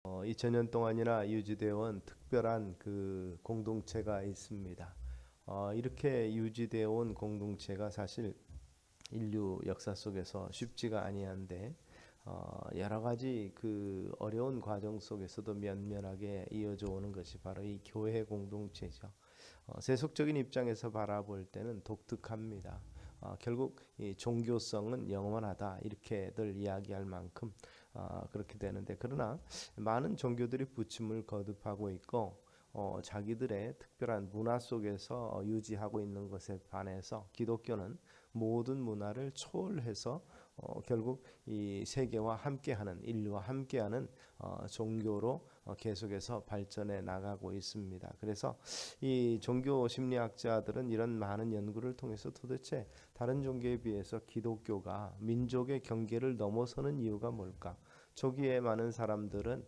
2000년 동안이나 유지되어 온 특별한 그 공동체가 있습니다. 이렇게 유지되어 온 공동체가 사실 인류 역사 속에서 쉽지가 아니한데 여러 가지 그 어려운 과정 속에서도 면면하게 이어져 오는 것이 바로 이 교회 공동체죠. 세속적인 입장에서 바라볼 때는 독특합니다. 결국 이 종교성은 영원하다 이렇게들 이야기할 만큼 그렇게 되는데, 그러나 많은 종교들이 부침을 거듭하고 있고 자기들의 특별한 문화 속에서 유지하고 있는 것에 반해서 기독교는 모든 문화를 초월해서 결국 이 세계와 함께하는, 인류와 함께하는 종교로 계속해서 발전해 나가고 있습니다. 그래서 이 종교 심리학자들은 이런 많은 연구를 통해서 도대체 다른 종교에 비해서 기독교가 민족의 경계를 넘어서는 이유가 뭘까? 초기에 많은 사람들은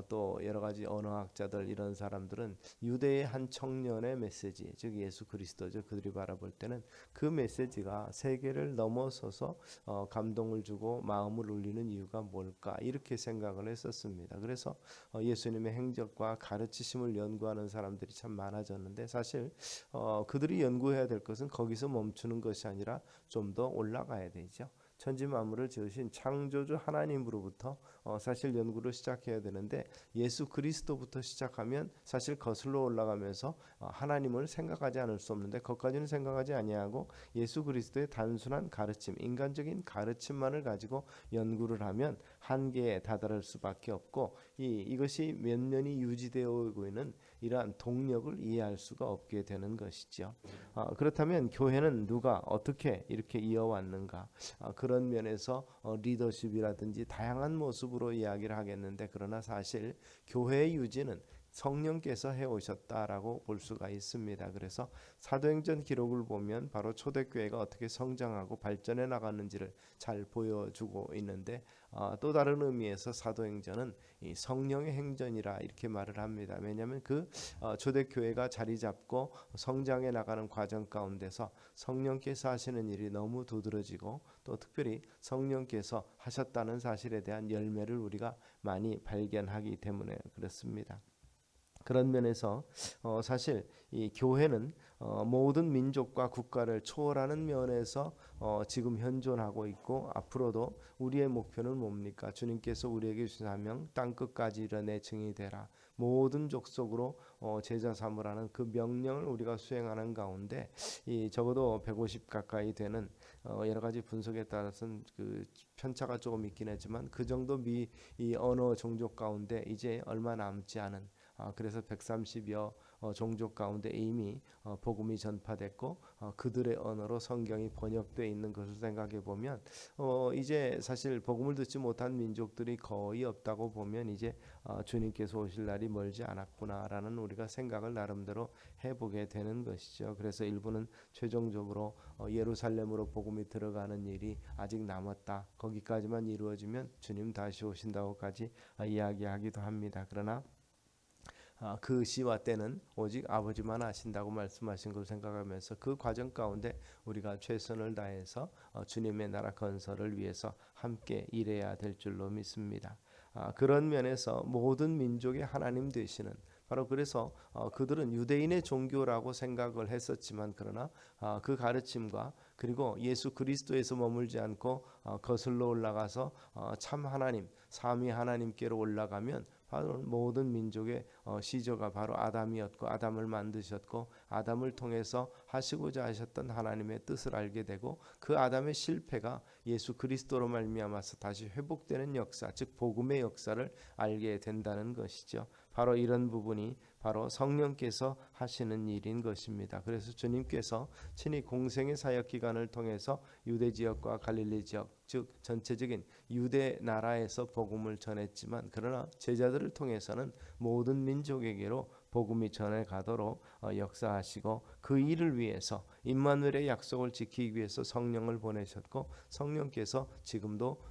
또 여러 가지 언어학자들, 이런 사람들은 유대의 한 청년의 메시지, 즉 예수 그리스도죠. 그들이 바라볼 때는 그 메시지가 세계를 넘어서서 감동을 주고 마음을 울리는 이유가 뭘까, 이렇게 생각을 했었습니다. 그래서 예수님의 행적과 가르치심을 연구하는 사람들이 참 많아졌는데, 사실 그들이 연구해야 될 것은 거기서 멈추는 것이 아니라 좀 더 올라가야 되죠. 천지 만물을 지으신 창조주 하나님으로부터 사실 연구를 시작해야 되는데, 예수 그리스도부터 시작하면 사실 거슬러 올라가면서 하나님을 생각하지 않을 수 없는데, 거기까지는 생각하지 아니하고 예수 그리스도의 단순한 가르침, 인간적인 가르침만을 가지고 연구를 하면 한계에 다다를 수밖에 없고, 이것이 몇 년이 유지되어 오고 있는 이러한 동력을 이해할 수가 없게 되는 것이죠. 그렇다면 교회는 누가 어떻게 이렇게 이어왔는가? 그런 면에서 리더십이라든지 다양한 모습으로 이야기를 하겠는데, 그러나 사실 교회의 유지는 성령께서 해오셨다라고 볼 수가 있습니다. 그래서 사도행전 기록을 보면 바로 초대교회가 어떻게 성장하고 발전해 나갔는지를 잘 보여주고 있는데, 또 다른 의미에서 사도행전은 이 성령의 행전이라 이렇게 말을 합니다. 왜냐하면 그 초대교회가 자리 잡고 성장해 나가는 과정 가운데서 성령께서 하시는 일이 너무 두드러지고, 또 특별히 성령께서 하셨다는 사실에 대한 열매를 우리가 많이 발견하기 때문에 그렇습니다. 그런 면에서 사실 이 교회는 모든 민족과 국가를 초월하는 면에서 지금 현존하고 있고, 앞으로도 우리의 목표는 뭡니까? 주님께서 우리에게 주신 사명, 땅끝까지 이르내 증인이 되라, 모든 족속으로 제자 삼으라는 그 명령을 우리가 수행하는 가운데, 이 적어도 150 가까이 되는 여러 가지 분석에 따라서는 그 편차가 조금 있긴 하지만, 그 정도 이 언어 종족 가운데 이제 얼마 남지 않은, 그래서 130여 종족 가운데 이미 복음이 전파됐고 그들의 언어로 성경이 번역되어 있는 것을 생각해 보면 이제 사실 복음을 듣지 못한 민족들이 거의 없다고 보면, 이제 주님께서 오실 날이 멀지 않았구나라는 우리가 생각을 나름대로 해보게 되는 것이죠. 그래서 일부는 최종적으로 예루살렘으로 복음이 들어가는 일이 아직 남았다, 거기까지만 이루어지면 주님 다시 오신다고까지 이야기하기도 합니다. 그러나 그 시와 때는 오직 아버지만 아신다고 말씀하신 것을 생각하면서 그 과정 가운데 우리가 최선을 다해서 주님의 나라 건설을 위해서 함께 일해야 될 줄로 믿습니다. 그런 면에서 모든 민족의 하나님 되시는, 바로 그래서 그들은 유대인의 종교라고 생각을 했었지만, 그러나 그 가르침과 그리고 예수 그리스도에서 머물지 않고 거슬러 올라가서 참 하나님, 삼위 하나님께로 올라가면 바로 모든 민족의 시조가 바로 아담이었고, 아담을 만드셨고 아담을 통해서 하시고자 하셨던 하나님의 뜻을 알게 되고, 그 아담의 실패가 예수 그리스도로 말미암아서 다시 회복되는 역사, 즉 복음의 역사를 알게 된다는 것이죠. 바로 이런 부분이 바로 성령께서 하시는 일인 것입니다. 그래서 주님께서 친히 공생의 사역 기간을 통해서 유대 지역과 갈릴리 지역, 즉 전체적인 유대 나라에서 복음을 전했지만, 그러나 제자들을 통해서는 모든 민족에게로 복음이 전해 가도록 역사하시고, 그 일을 위해서 임마누엘의 약속을 지키기 위해서 성령을 보내셨고, 성령께서 지금도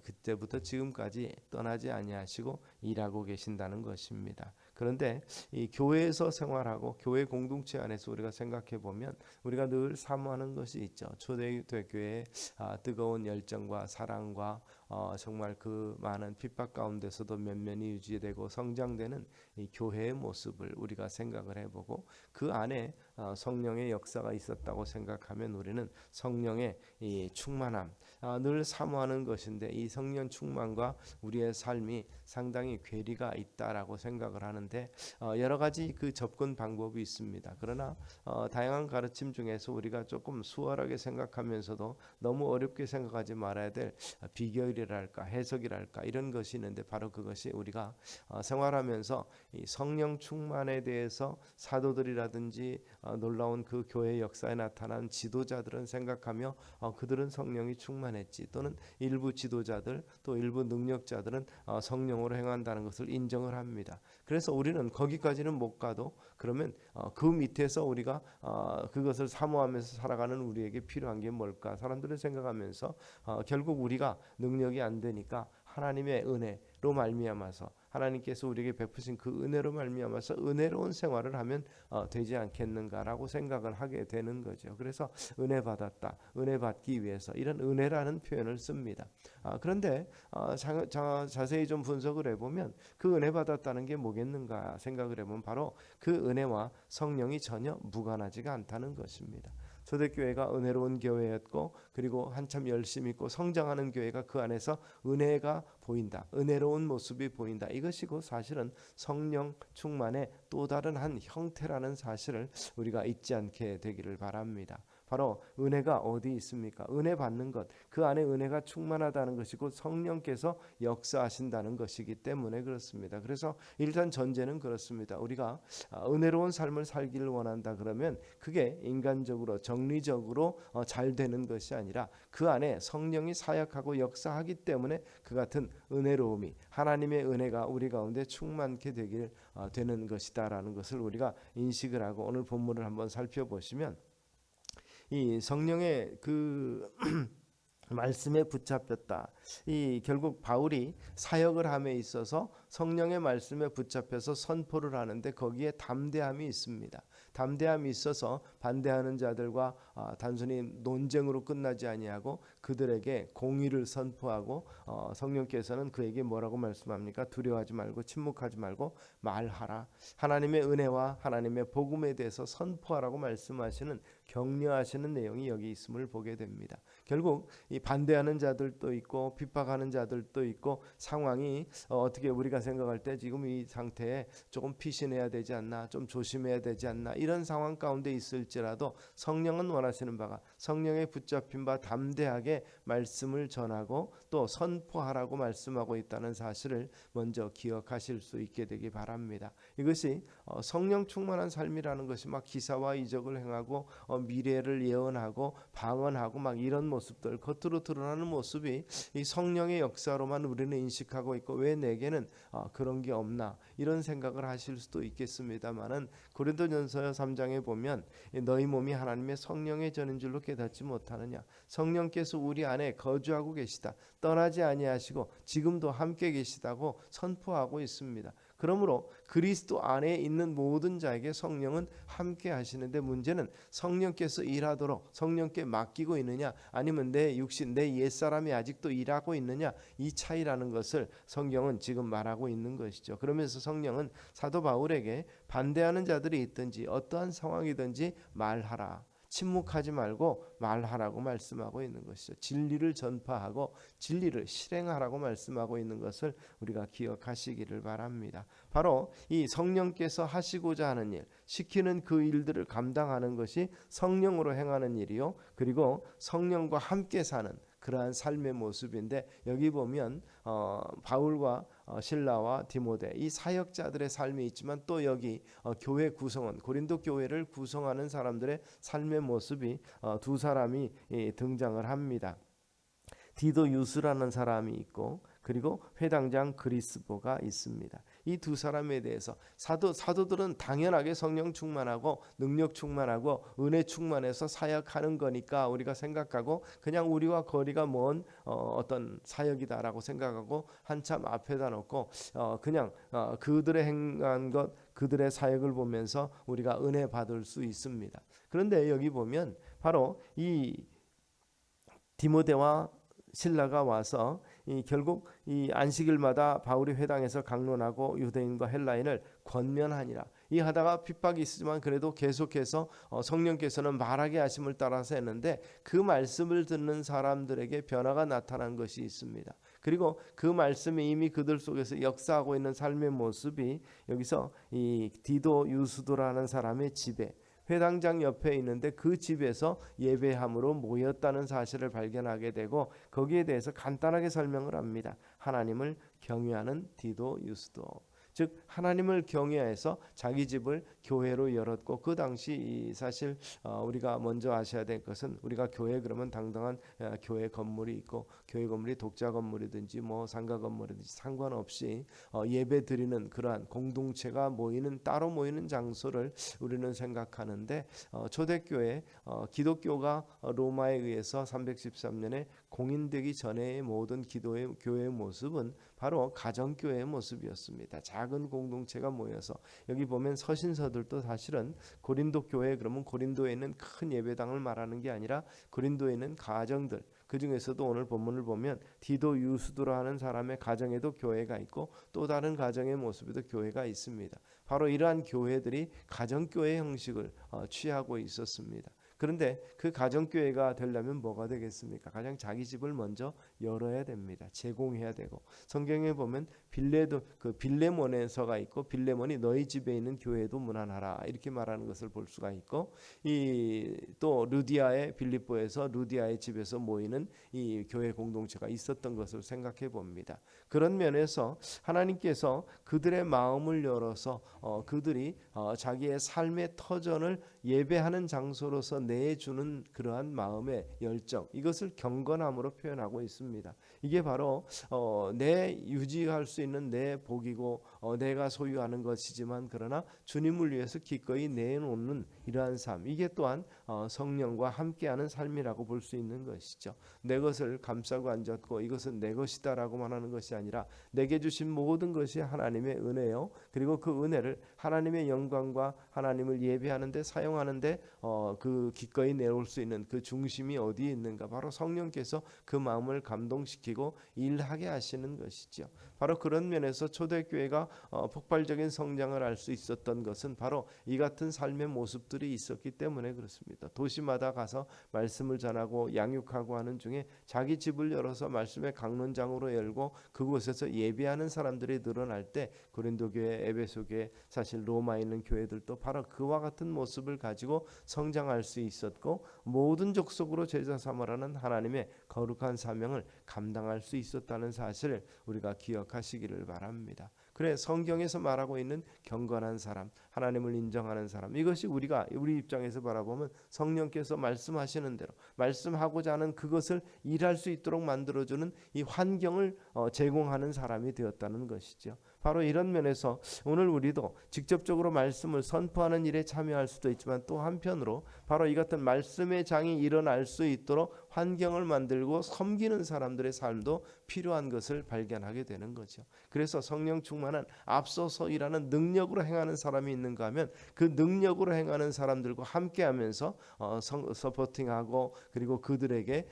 그때부터 지금까지 떠나지 아니하시고 일하고 계신다는 것입니다. 그런데 이 교회에서 생활하고 교회 공동체 안에서 우리가 생각해 보면 우리가 늘 사모하는 것이 있죠. 초대교회의 뜨거운 열정과 사랑과 정말 그 많은 핍박 가운데서도 면면이 유지되고 성장되는 이 교회의 모습을 우리가 생각을 해보고 그 안에 성령의 역사가 있었다고 생각하면 우리는 성령의 이 충만함 늘 사모하는 것인데 이 성령 충만과 우리의 삶이 상당히 괴리가 있다라고 생각을 하는데 여러 가지 그 접근 방법이 있습니다. 그러나 다양한 가르침 중에서 우리가 조금 수월하게 생각하면서도 너무 어렵게 생각하지 말아야 될 비결이랄까 해석이랄까 이런 것이 있는데 바로 그것이 우리가 생활하면서 이 성령 충만에 대해서 사도들이라든지 놀라운 그 교회 역사에 나타난 지도자들은 생각하며 그들은 성령이 충만했지 또는 일부 지도자들 또 일부 능력자들은 성령으로 행한다는 것을 인정을 합니다. 그래서 우리는 거기까지는 못 가도 그러면 그 밑에서 우리가 그것을 사모하면서 살아가는 우리에게 필요한 게 뭘까? 사람들은 생각하면서 결국 우리가 능력이 안 되니까 하나님의 은혜로 말미암아서 하나님께서 우리에게 베푸신 그 은혜로 말미암아서 은혜로운 생활을 하면 되지 않겠는가라고 생각을 하게 되는 거죠. 그래서 은혜 받았다, 은혜 받기 위해서 이런 은혜라는 표현을 씁니다. 그런데 자세히 좀 분석을 해보면 그 은혜 받았다는 게 뭐겠는가 생각을 해보면 바로 그 은혜와 성령이 전혀 무관하지가 않다는 것입니다. 초대교회가 은혜로운 교회였고 그리고 한참 열심히 있고 성장하는 교회가 그 안에서 은혜가 보인다. 은혜로운 모습이 보인다. 이것이고 사실은 성령 충만의 또 다른 한 형태라는 사실을 우리가 잊지 않게 되기를 바랍니다. 바로 은혜가 어디 있습니까? 은혜 받는 것, 그 안에 은혜가 충만하다는 것이고 성령께서 역사하신다는 것이기 때문에 그렇습니다. 그래서 일단 전제는 그렇습니다. 우리가 은혜로운 삶을 살기를 원한다 그러면 그게 인간적으로 정리적으로 잘 되는 것이 아니라 그 안에 성령이 사역하고 역사하기 때문에 그 같은 은혜로움이 하나님의 은혜가 우리 가운데 충만케 되는 것이다라는 것을 우리가 인식을 하고 오늘 본문을 한번 살펴보시면 이 성령의 그 말씀에 붙잡혔다. 이 결국 바울이 사역을 함에 있어서 성령의 말씀에 붙잡혀서 선포를 하는데 거기에 담대함이 있습니다. 담대함이 있어서 반대하는 자들과 단순히 논쟁으로 끝나지 아니하고 그들에게 공의를 선포하고 성령께서는 그에게 뭐라고 말씀합니까? 두려워하지 말고 침묵하지 말고 말하라. 하나님의 은혜와 하나님의 복음에 대해서 선포하라고 말씀하시는 격려하시는 내용이 여기 있음을 보게 됩니다. 결국 이 반대하는 자들도 있고 핍박하는 자들도 있고 상황이 어떻게 우리가 생각할 때 지금 이 상태에 조금 피신해야 되지 않나, 좀 조심해야 되지 않나 이런 상황 가운데 있을지라도 성령은 원하시는 바가 성령에 붙잡힌 바 담대하게 말씀을 전하고 또 선포하라고 말씀하고 있다는 사실을 먼저 기억하실 수 있게 되기 바랍니다. 이것이 성령 충만한 삶이라는 것이 막 기사와 이적을 행하고 미래를 예언하고 방언하고 막 이런 모습들 겉으로 드러나는 모습이 이 성령의 역사로만 우리는 인식하고 있고 왜 내게는 그런 게 없나 이런 생각을 하실 수도 있겠습니다만은 고린도전서 3장에 보면 너희 몸이 하나님의 성령의 전인 줄로 깨닫지 못하느냐 성령께서 우리 안에 거주하고 계시다 떠나지 아니하시고 지금도 함께 계시다고 선포하고 있습니다. 그러므로 그리스도 안에 있는 모든 자에게 성령은 함께 하시는데 문제는 성령께서 일하도록 성령께 맡기고 있느냐 아니면 내 육신 내 옛사람이 아직도 일하고 있느냐 이 차이라는 것을 성경은 지금 말하고 있는 것이죠. 그러면서 성령은 사도 바울에게 반대하는 자들이 있든지 어떠한 상황이든지 말하라. 침묵하지 말고 말하라고 말씀하고 있는 것이죠. 진리를 전파하고 진리를 실행하라고 말씀하고 있는 것을 우리가 기억하시기를 바랍니다. 바로 이 성령께서 하시고자 하는 일, 시키는 그 일들을 감당하는 것이 성령으로 행하는 일이요. 그리고 성령과 함께 사는 그러한 삶의 모습인데 여기 보면 바울과 실라와 디모데 이 사역자들의 삶이 있지만 또 여기 교회 구성원 고린도 교회를 구성하는 사람들의 삶의 모습이 두 사람이 등장을 합니다. 디도 유스라는 사람이 있고 그리고 회당장 그리스보가 있습니다. 이 두 사람에 대해서 사도들은 당연하게 성령 충만하고 능력 충만하고 은혜 충만해서 사역하는 거니까 우리가 생각하고 그냥 우리와 거리가 먼 어떤 사역이다라고 생각하고 한참 앞에다 놓고 그냥 그들의 행한 것 그들의 사역을 보면서 우리가 은혜 받을 수 있습니다. 그런데 여기 보면 바로 이 디모데와 신라가 와서 결국 이 안식일마다 바울이 회당에서 강론하고 유대인과 헬라인을 권면하니라. 이 하다가 핍박이 있지만 그래도 계속해서 성령께서는 말하게 하심을 따라서 했는데 그 말씀을 듣는 사람들에게 변화가 나타난 것이 있습니다. 그리고 그 말씀이 이미 그들 속에서 역사하고 있는 삶의 모습이 여기서 이 디도 유스도라는 사람의 집에 회당장 옆에 있는데 그 집에서 예배함으로 모였다는 사실을 발견하게 되고 거기에 대해서 간단하게 설명을 합니다. 하나님을 경외하는 디도 유스도. 즉 하나님을 경외해서 자기 집을 교회로 열었고 그 당시 사실 우리가 먼저 아셔야 될 것은 우리가 교회 그러면 당당한 교회 건물이 있고 교회 건물이 독자 건물이든지 뭐 상가 건물이든지 상관없이 예배 드리는 그러한 공동체가 모이는 따로 모이는 장소를 우리는 생각하는데 초대교회 기독교가 로마에 의해서 313년에 공인되기 전의 모든 교회의 모습은 바로 가정교회의 모습이었습니다. 작은 공동체가 모여서 여기 보면 서신서들도 사실은 고린도 교회 그러면 고린도에 있는 큰 예배당을 말하는 게 아니라 고린도에 있는 가정들 그 중에서도 오늘 본문을 보면 디도 유스도라 하는 사람의 가정에도 교회가 있고 또 다른 가정의 모습에도 교회가 있습니다. 바로 이러한 교회들이 가정교회 형식을 취하고 있었습니다. 그런데 그 가정교회가 되려면 뭐가 되겠습니까? 가장 자기 집을 먼저 열어야 됩니다. 제공해야 되고 성경에 보면 빌레몬에서가 있고 빌레몬이 너희 집에 있는 교회도 문안하라 이렇게 말하는 것을 볼 수가 있고 이 또 루디아의 빌립보에서 루디아의 집에서 모이는 이 교회 공동체가 있었던 것을 생각해 봅니다. 그런 면에서 하나님께서 그들의 마음을 열어서 그들이 자기의 삶의 터전을 예배하는 장소로서 내주는 그러한 마음의 열정 이것을 경건함으로 표현하고 있습니다. 이게 바로 내 유지할 수 있는 내 복이고 내가 소유하는 것이지만 그러나 주님을 위해서 기꺼이 내놓는 이러한 삶 이게 또한 성령과 함께하는 삶이라고 볼 수 있는 것이죠. 내 것을 감싸고 앉았고 이것은 내 것이다라고 말하는 것이 아니라 내게 주신 모든 것이 하나님의 은혜요. 그리고 그 은혜를 하나님의 영광과 하나님을 예배하는데 사용하는데 그 기꺼이 내올 수 있는 그 중심이 어디에 있는가? 바로 성령께서 그 마음을 감동시키고 일하게 하시는 것이죠. 바로 그런 면에서 초대교회가 폭발적인 성장을 할 수 있었던 것은 바로 이 같은 삶의 모습들이 있었기 때문에 그렇습니다. 도시마다 가서 말씀을 전하고 양육하고 하는 중에 자기 집을 열어서 말씀의 강론장으로 열고 그곳에서 예배하는 사람들이 늘어날 때 고린도교회, 에베소교회, 사실 로마에 있는 교회들도 바로 그와 같은 모습을 가지고 성장할 수 있었고 모든 족속으로 제자 삼으라는 하나님의 거룩한 사명을 감당할 수 있었다는 사실을 우리가 기억하시기를 바랍니다. 그래 성경에서 말하고 있는 경건한 사람, 하나님을 인정하는 사람 이것이 우리 입장에서 바라보면 성령께서 말씀하시는 대로 말씀하고자 하는 그것을 일할 수 있도록 만들어주는 이 환경을 제공하는 사람이 되었다는 것이죠. 바로 이런 면에서 오늘 우리도 직접적으로 말씀을 선포하는 일에 참여할 수도 있지만 또 한편으로 바로 이 같은 말씀의 장이 일어날 수 있도록 환경을 만들고 섬기는 사람들의 삶도 필요한 것을 발견하게 되는 거죠. 그래서 성령 충만한 앞서서 일하는 능력으로 행하는 사람이 있는가 하면 그 능력으로 행하는 사람들과 함께하면서 서포팅하고 그리고 그들에게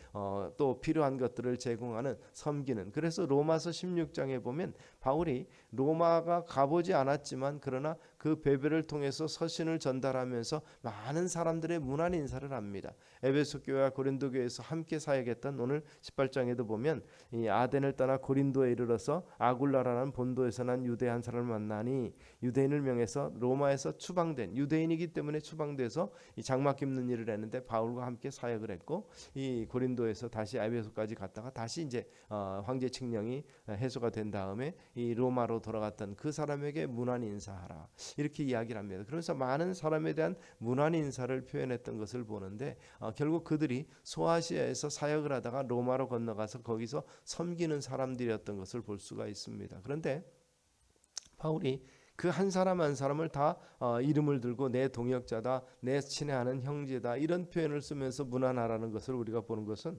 또 필요한 것들을 제공하는 섬기는 그래서 로마서 16장에 보면 바울이 로마가 가보지 않았지만 그러나 그 베베를 통해서 서신을 전달하면서 많은 사람들의 문안 인사를 합니다. 에베소 교회와 고린도 교회에서 함께 사역했던 오늘 18장에도 보면 이 아덴을 떠나 고린도에 이르러서 아굴라라는 본도에서 난 유대 한 사람을 만나니 유대인을 명해서 로마에서 추방된 유대인이기 때문에 추방돼서 이 장막 입는 일을 했는데 바울과 함께 사역을 했고 이 고린도에서 다시 에베소까지 갔다가 다시 이제 황제 칙령이 해소가 된 다음에 이 로마로 돌아갔던 그 사람에게 문안 인사하라 이렇게 이야기를 합니다. 그래서 많은 사람에 대한 문안 인사를 표현했던 것을 보는데 결국 그들이 소아시아에서 사역을 하다가 로마로 건너가서 거기서 섬기는 사람들이었던 것을 볼 수가 있습니다. 그런데 바울이 그 한 사람 한 사람을 다 이름을 들고 내 동역자다, 내 친애하는 형제다, 이런 표현을 쓰면서 문안하라는 것을 우리가 보는 것은,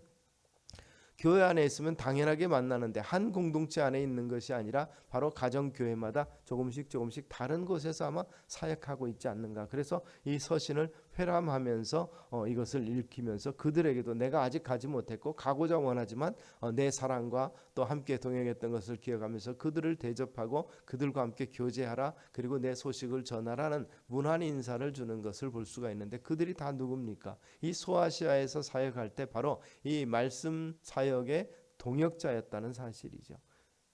교회 안에 있으면 당연하게 만나는데 한 공동체 안에 있는 것이 아니라 바로 가정 교회마다 조금씩 다른 곳에서 아마 사역하고 있지 않는가. 그래서 이 서신을 회람하면서 이것을 읽히면서 그들에게도 내가 아직 가지 못했고 가고자 원하지만 내 사랑과 또 함께 동행했던 것을 기억하면서 그들을 대접하고 그들과 함께 교제하라, 그리고 내 소식을 전하라는 문안 인사를 주는 것을 볼 수가 있는데, 그들이 다 누굽니까? 이 소아시아에서 사역할 때 바로 이 말씀 사역의 동역자였다는 사실이죠.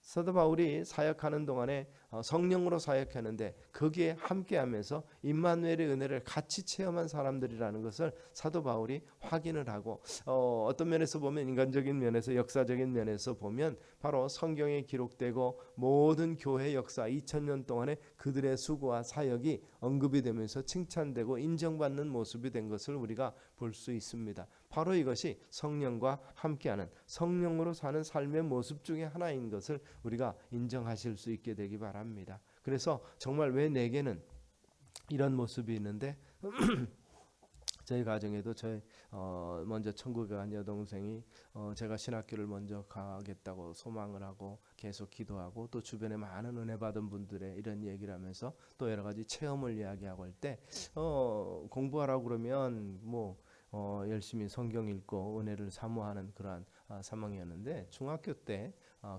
사도 바울이 사역하는 동안에 성령으로 사역하는데 거기에 함께하면서 임마누엘의 은혜를 같이 체험한 사람들이라는 것을 사도 바울이 확인을 하고, 어떤 면에서 보면 인간적인 면에서, 역사적인 면에서 보면 바로 성경에 기록되고 모든 교회 역사 2000년 동안에 그들의 수고와 사역이 언급이 되면서 칭찬되고 인정받는 모습이 된 것을 우리가 볼 수 있습니다. 바로 이것이 성령과 함께하는, 성령으로 사는 삶의 모습 중에 하나인 것을 우리가 인정하실 수 있게 되기 바랍니다. 그래서 정말 왜 내게는 이런 모습이 있는데 저희 가정에도 저희 먼저 천국에 간 여동생이 제가 신학교를 먼저 가겠다고 소망을 하고 계속 기도하고, 또 주변에 많은 은혜 받은 분들의 이런 얘기를 하면서 또 여러 가지 체험을 이야기하고 할 때 공부하라고 그러면 열심히 성경 읽고 은혜를 사모하는 그러한 상황이었는데, 중학교 때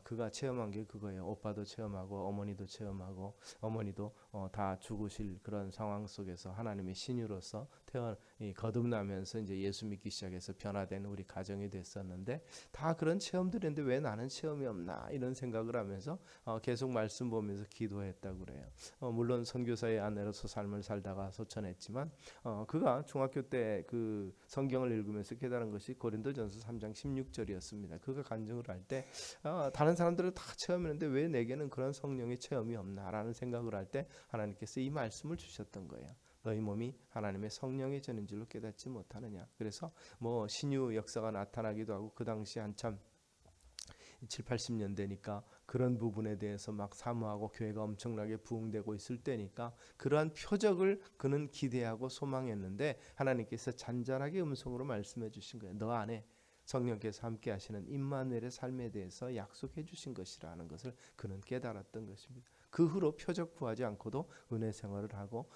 그가 체험한 게 그거예요. 오빠도 체험하고 어머니도 체험하고, 어머니도 다 죽으실 그런 상황 속에서 하나님의 신유로서 거듭나면서 이제 예수 믿기 시작해서 변화된 우리 가정이 됐었는데, 다 그런 체험들인데 왜 나는 체험이 없나 이런 생각을 하면서 계속 말씀 보면서 기도했다고 그래요. 물론 선교사의 아내로서 삶을 살다가 소천했지만 그가 중학교 때 그 성경을 읽으면서 깨달은 것이 고린도전서 3장 16절이었습니다. 그가 간증을 할 때 다른 사람들은 다 체험했는데 왜 내게는 그런 성령의 체험이 없나라는 생각을 할 때 하나님께서 이 말씀을 주셨던 거예요. 너희 몸이 하나님의 성령의 전인 줄로 깨닫지 못하느냐. 그래서 신유 역사가 나타나기도 하고, 그 당시 한참 7, 80년대니까 그런 부분에 대해서 막 사모하고 교회가 엄청나게 부흥되고 있을 때니까 그러한 표적을 그는 기대하고 소망했는데, 하나님께서 잔잔하게 음성으로 말씀해 주신 거예요. 너 안에 성령께서 함께 하시는 임마누엘의 삶에 대해서 약속해 주신 것이라는 것을 그는 깨달았던 것입니다. 그 후로 표적 구하지 않고도 은혜 생활을 하고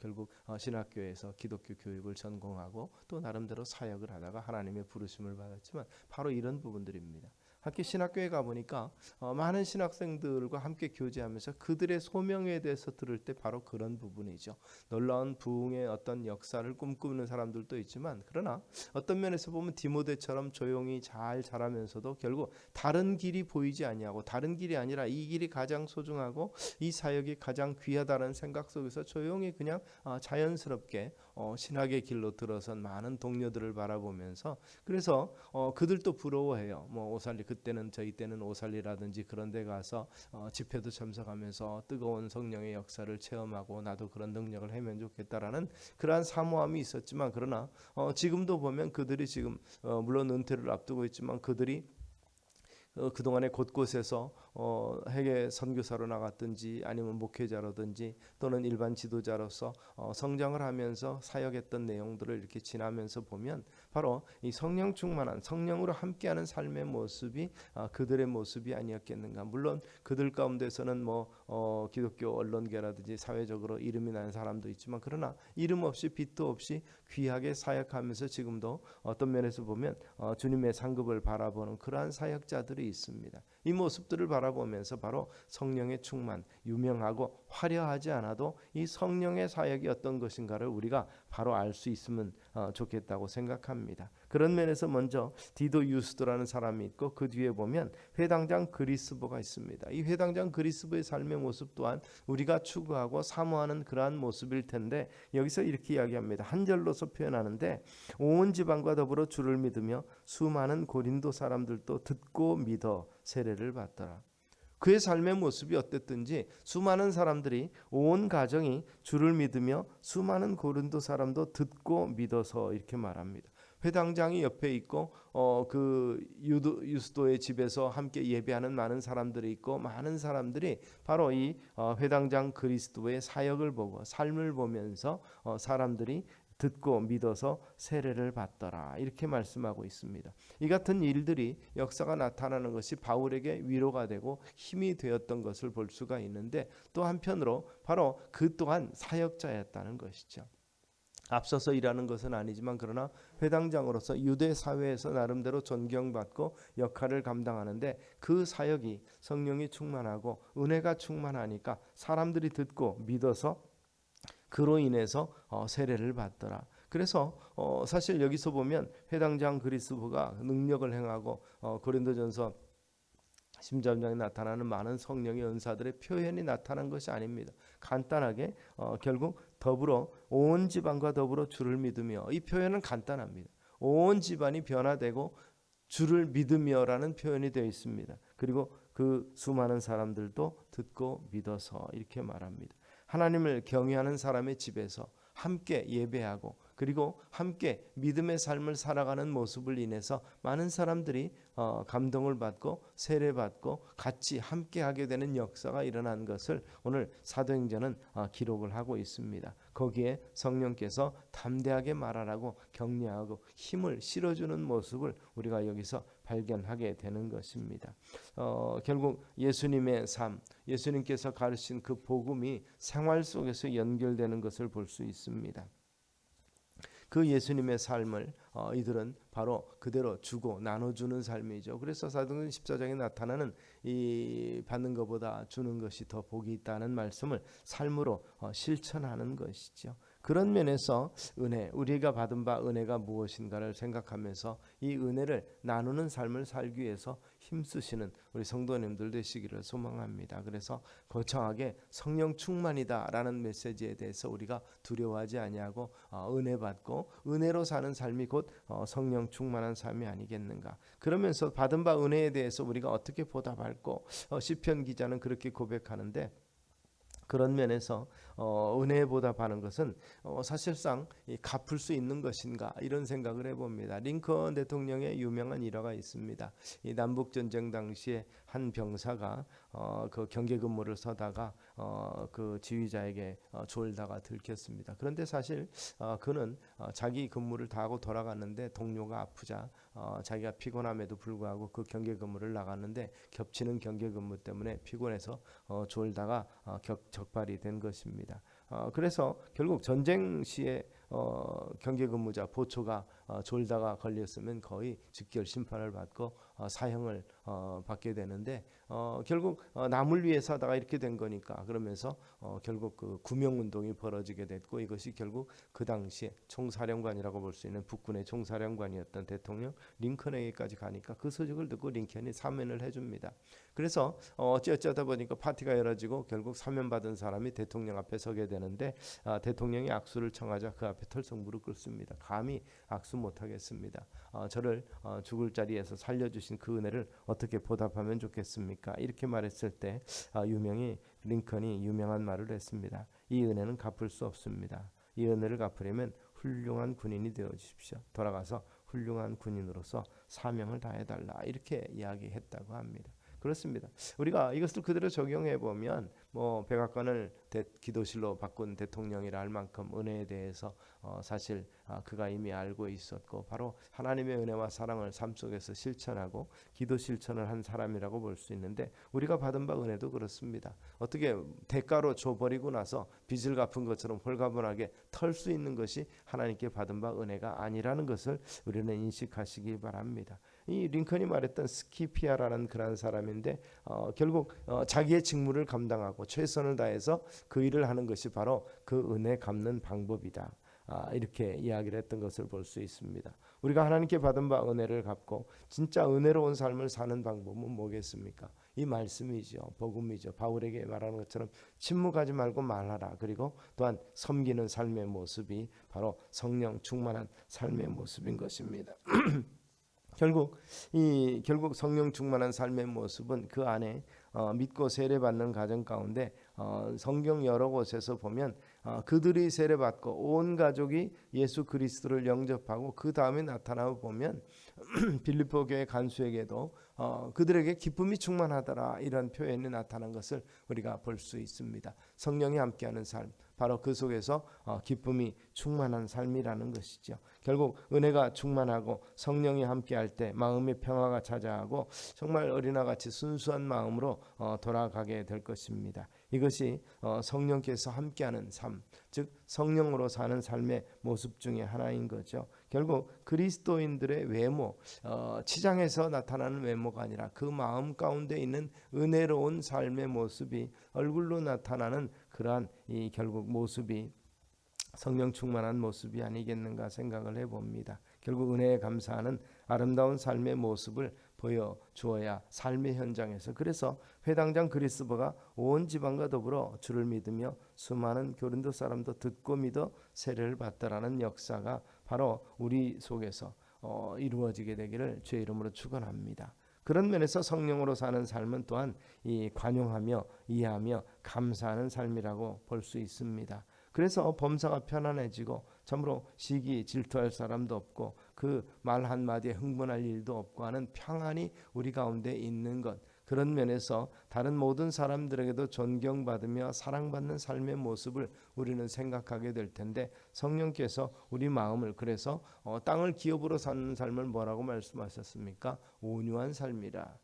결국 신학교에서 기독교 교육을 전공하고 또 나름대로 사역을 하다가 하나님의 부르심을 받았지만, 바로 이런 부분들입니다. 함께 신학교에 가보니까 많은 신학생들과 함께 교제하면서 그들의 소명에 대해서 들을 때 바로 그런 부분이죠. 놀라운 부흥의 어떤 역사를 꿈꾸는 사람들도 있지만, 그러나 어떤 면에서 보면 디모데처럼 조용히 잘 자라면서도 결국 다른 길이 보이지 아니하고, 다른 길이 아니라 이 길이 가장 소중하고 이 사역이 가장 귀하다는 생각 속에서 조용히 그냥 자연스럽게 신학의 길로 들어선 많은 동료들을 바라보면서, 그래서 그들도 부러워해요. 오살리, 그때는 저희 때는 오살리라든지 그런 데 가서 집회도 참석하면서 뜨거운 성령의 역사를 체험하고 나도 그런 능력을 하면 좋겠다라는 그러한 사모함이 있었지만, 그러나 지금도 보면 그들이 지금 물론 은퇴를 앞두고 있지만 그들이 그동안에 곳곳에서 해외 선교사로 나갔든지 아니면 목회자라든지 또는 일반 지도자로서 성장을 하면서 사역했던 내용들을 이렇게 지나면서 보면 바로 이 성령 충만한, 성령으로 함께하는 삶의 모습이 그들의 모습이 아니었겠는가. 물론 그들 가운데서는 기독교 언론계라든지 사회적으로 이름이 난 사람도 있지만, 그러나 이름 없이 빛도 없이 귀하게 사역하면서 지금도 어떤 면에서 보면 주님의 상급을 바라보는 그러한 사역자들이 있습니다. 이 모습들을 바라보면서 바로 성령의 충만, 유명하고 화려하지 않아도 이 성령의 사역이 어떤 것인가를 우리가 바로 알 수 있으면 좋겠다고 생각합니다. 그런 면에서 먼저 디도 유스도라는 사람이 있고, 그 뒤에 보면 회당장 그리스보가 있습니다. 이 회당장 그리스보의 삶의 모습 또한 우리가 추구하고 사모하는 그러한 모습일 텐데, 여기서 이렇게 이야기합니다. 한 절로서 표현하는데, 온 지방과 더불어 주를 믿으며 수많은 고린도 사람들도 듣고 믿어 세례를 받더라. 그의 삶의 모습이 어땠든지 수많은 사람들이, 온 가정이 주를 믿으며 수많은 고린도 사람도 듣고 믿어서, 이렇게 말합니다. 회당장이 옆에 있고 그 유스도의 집에서 함께 예배하는 많은 사람들이 있고 많은 사람들이 바로 이 회당장 그리스도의 사역을 보고 삶을 보면서 사람들이 듣고 믿어서 세례를 받더라 이렇게 말씀하고 있습니다. 이 같은 일들이 역사가 나타나는 것이 바울에게 위로가 되고 힘이 되었던 것을 볼 수가 있는데 또 한편으로 바로 그 또한 사역자였다는 것이죠. 앞서서 일하는 것은 아니지만 그러나 회당장으로서 유대 사회에서 나름대로 존경받고 역할을 감당하는데 그 사역이 성령이 충만하고 은혜가 충만하니까 사람들이 듣고 믿어서 그로 인해서 세례를 받더라. 그래서 사실 여기서 보면 회당장 그리스도가 능력을 행하고 고린도전서 13장에 나타나는 많은 성령의 은사들의 표현이 나타난 것이 아닙니다. 간단하게 결국 더불어 온 집안과 더불어 주를 믿으며, 이 표현은 간단합니다. 온 집안이 변화되고 주를 믿으며라는 표현이 되어 있습니다. 그리고 그 수많은 사람들도 듣고 믿어서 이렇게 말합니다. 하나님을 경외하는 사람의 집에서 함께 예배하고 그리고 함께 믿음의 삶을 살아가는 모습을 인해서 많은 사람들이 감동을 받고 세례받고 같이 함께 하게 되는 역사가 일어난 것을 오늘 사도행전은 기록을 하고 있습니다. 거기에 성령께서 담대하게 말하라고 격려하고 힘을 실어주는 모습을 우리가 여기서 발견하게 되는 것입니다. 결국 예수님의 삶, 예수님께서 가르친 그 복음이 생활 속에서 연결되는 것을 볼 수 있습니다. 그 예수님의 삶을 이들은 바로 그대로 주고 나눠주는 삶이죠. 그래서 사도행전 14장에 나타나는 이 받는 것보다 주는 것이 더 복이 있다는 말씀을 삶으로 실천하는 것이죠. 그런 면에서 은혜, 우리가 받은 바 은혜가 무엇인가를 생각하면서 이 은혜를 나누는 삶을 살기 위해서 힘쓰시는 우리 성도님들 되시기를 소망합니다. 그래서 거창하게 성령 충만이다라는 메시지에 대해서 우리가 두려워하지 아니하고 은혜 받고 은혜로 사는 삶이 곧 성령 충만한 삶이 아니겠는가. 그러면서 받은 바 은혜에 대해서 우리가 어떻게 보답할고 시편 기자는 그렇게 고백하는데, 그런 면에서 은혜에 보답하는 것은 사실상 갚을 수 있는 것인가 이런 생각을 해봅니다. 링컨 대통령의 유명한 일화가 있습니다. 이 남북 전쟁 당시에 한 병사가 그 경계 근무를 서다가 그 지휘자에게 졸다가 들켰습니다. 그런데 사실 그는 자기 근무를 다 하고 돌아갔는데 동료가 아프자 자기가 피곤함에도 불구하고 그 경계 근무를 나갔는데 겹치는 경계 근무 때문에 피곤해서 졸다가 적발이 된 것입니다. 그래서 결국 전쟁 시에 경계 근무자 보초가 졸다가 걸렸으면 거의 즉결 심판을 받고 사형을 받게 되는데 결국 남을 위해서 하다가 이렇게 된 거니까 그러면서 결국 그 구명운동이 벌어지게 됐고, 이것이 결국 그 당시에 총사령관이라고 볼 수 있는 북군의 총사령관이었던 대통령 링컨에게까지 가니까 그 소식을 듣고 링컨이 사면을 해줍니다. 그래서 어쩌다 보니까 파티가 열어지고 결국 사면받은 사람이 대통령 앞에 서게 되는데 대통령이 악수를 청하자 그 앞에 털썩 무릎 꿇습니다. 감히 악수 못하겠습니다. 저를 죽을 자리에서 살려주신 그 은혜를 어떻게 보답하면 좋겠습니까? 이렇게 말했을 때 링컨이 유명한 말을 했습니다. 이 은혜는 갚을 수 없습니다. 이 은혜를 갚으려면 훌륭한 군인이 되어 주십시오. 돌아가서 훌륭한 군인으로서 사명을 다해달라 이렇게 이야기했다고 합니다. 그렇습니다. 우리가 이것을 그대로 적용해 보면 백악관을 기도실로 바꾼 대통령이라 할 만큼 은혜에 대해서 사실 그가 이미 알고 있었고 바로 하나님의 은혜와 사랑을 삶 속에서 실천하고 기도 실천을 한 사람이라고 볼 수 있는데, 우리가 받은 바 은혜도 그렇습니다. 어떻게 대가로 줘버리고 나서 빚을 갚은 것처럼 홀가분하게 털 수 있는 것이 하나님께 받은 바 은혜가 아니라는 것을 우리는 인식하시기 바랍니다. 이 링컨이 말했던 스키피아라는 그런 사람인데 결국 자기의 직무를 감당하고 최선을 다해서 그 일을 하는 것이 바로 그 은혜 갚는 방법이다. 이렇게 이야기를 했던 것을 볼 수 있습니다. 우리가 하나님께 받은 바 은혜를 갚고 진짜 은혜로운 삶을 사는 방법은 뭐겠습니까? 이 말씀이죠. 복음이죠. 바울에게 말하는 것처럼 침묵하지 말고 말하라. 그리고 또한 섬기는 삶의 모습이 바로 성령 충만한 삶의 모습인 것입니다. 결국 성령 충만한 삶의 모습은 그 안에 믿고 세례받는 가정 가운데 성경 여러 곳에서 보면 그들이 세례받고 온 가족이 예수 그리스도를 영접하고 그 다음에 나타나 보면 빌립보 교회 간수에게도 그들에게 기쁨이 충만하더라 이런 표현이 나타난 것을 우리가 볼 수 있습니다. 성령이 함께하는 삶, 바로 그 속에서 기쁨이 충만한 삶이라는 것이죠. 결국 은혜가 충만하고 성령이 함께할 때 마음의 평화가 찾아오고 정말 어린아같이 순수한 마음으로 돌아가게 될 것입니다. 이것이 성령께서 함께하는 삶, 즉 성령으로 사는 삶의 모습 중에 하나인 거죠. 결국 그리스도인들의 외모, 치장에서 나타나는 외모가 아니라 그 마음 가운데 있는 은혜로운 삶의 모습이 얼굴로 나타나는 그러한 이 결국 모습이 성령 충만한 모습이 아니겠는가 생각을 해봅니다. 결국 은혜에 감사하는 아름다운 삶의 모습을 보여주어야 삶의 현장에서, 그래서 회당장 그리스도가 온 지방과 더불어 주를 믿으며 수많은 고린도 사람도 듣고 믿어 세례를 받더라는 역사가 바로 우리 속에서 이루어지게 되기를 주의 이름으로 축원합니다. 그런 면에서 성령으로 사는 삶은 또한 이 관용하며 이해하며 감사하는 삶이라고 볼 수 있습니다. 그래서 범사가 편안해지고 참으로 시기 질투할 사람도 없고 그 말 한마디에 흥분할 일도 없고 하는 평안이 우리 가운데 있는 것, 그런 면에서 다른 모든 사람들에게도 존경받으며 사랑받는 삶의 모습을 우리는 생각하게 될 텐데, 성령께서 우리 마음을, 그래서 땅을 기업으로 사는 삶을 뭐라고 말씀하셨습니까? 온유한 삶이라.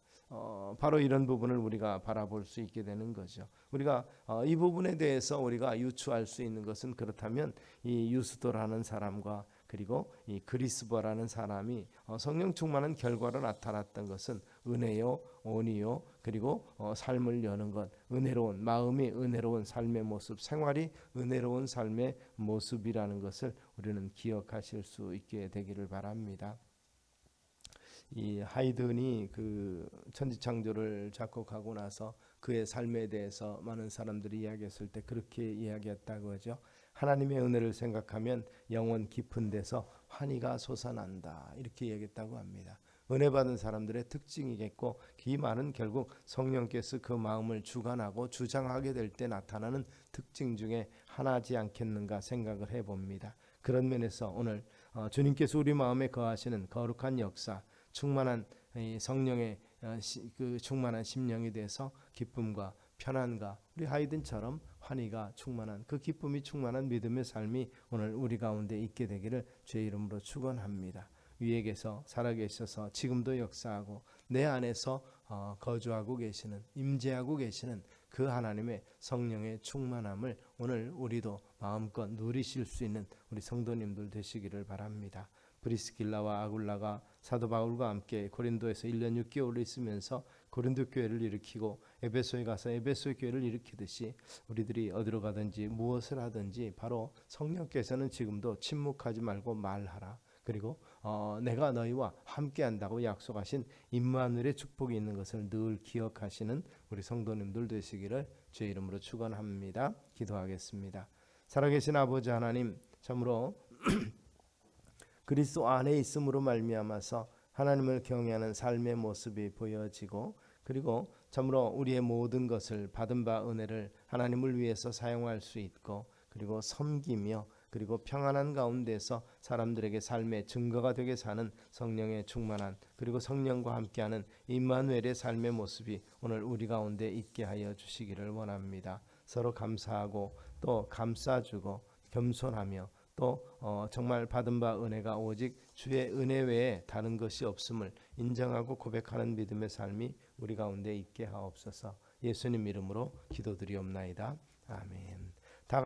바로 이런 부분을 우리가 바라볼 수 있게 되는 거죠. 우리가 이 부분에 대해서 우리가 유추할 수 있는 것은, 그렇다면 이 유스도라는 사람과 그리고 이 그리스보라는 사람이 성령 충만한 결과로 나타났던 것은 은혜요, 온이요, 그리고 삶을 여는 것, 은혜로운 마음이 은혜로운 삶의 모습, 생활이 은혜로운 삶의 모습이라는 것을 우리는 기억하실 수 있게 되기를 바랍니다. 이 하이든이 그 천지창조를 작곡하고 나서 그의 삶에 대해서 많은 사람들이 이야기했을 때 그렇게 이야기했다고 하죠. 하나님의 은혜를 생각하면 영혼 깊은 데서 환희가 솟아난다, 이렇게 얘기했다고 합니다. 은혜 받은 사람들의 특징이겠고, 이 말은 결국 성령께서 그 마음을 주관하고 주장하게 될 때 나타나는 특징 중에 하나지 않겠는가 생각을 해봅니다. 그런 면에서 오늘 주님께서 우리 마음에 거하시는 거룩한 역사, 충만한 성령의 그 충만한 심령에 대해서 기쁨과 편안과 우리 하이든처럼 환희가 충만한, 그 기쁨이 충만한 믿음의 삶이 오늘 우리 가운데 있게 되기를 주의 이름으로 축원합니다. 위에게서 살아계셔서 지금도 역사하고 내 안에서 거주하고 계시는, 임재하고 계시는 그 하나님의 성령의 충만함을 오늘 우리도 마음껏 누리실 수 있는 우리 성도님들 되시기를 바랍니다. 브리스길라와 아굴라가 사도 바울과 함께 고린도에서 1년 6개월을 있으면서 고린도 교회를 일으키고 에베소에 가서 에베소 교회를 일으키듯이 우리들이 어디로 가든지 무엇을 하든지 바로 성령께서는 지금도 침묵하지 말고 말하라. 그리고 내가 너희와 함께한다고 약속하신 임마누엘의 축복이 있는 것을 늘 기억하시는 우리 성도님들 되시기를 주의 이름으로 축원합니다. 기도하겠습니다. 살아계신 아버지 하나님, 참으로 그리스도 안에 있음으로 말미암아서 하나님을 경외하는 삶의 모습이 보여지고, 그리고 참으로 우리의 모든 것을 받은 바 은혜를 하나님을 위해서 사용할 수 있고, 그리고 섬기며 그리고 평안한 가운데서 사람들에게 삶의 증거가 되게 사는 성령의 충만한, 그리고 성령과 함께하는 임마누엘의 삶의 모습이 오늘 우리 가운데 있게 하여 주시기를 원합니다. 서로 감사하고 또 감싸주고 겸손하며 또 정말 받은 바 은혜가 오직 주의 은혜 외에 다른 것이 없음을 인정하고 고백하는 믿음의 삶이 우리 가운데 있게 하옵소서. 예수님 이름으로 기도드리옵나이다. 아멘.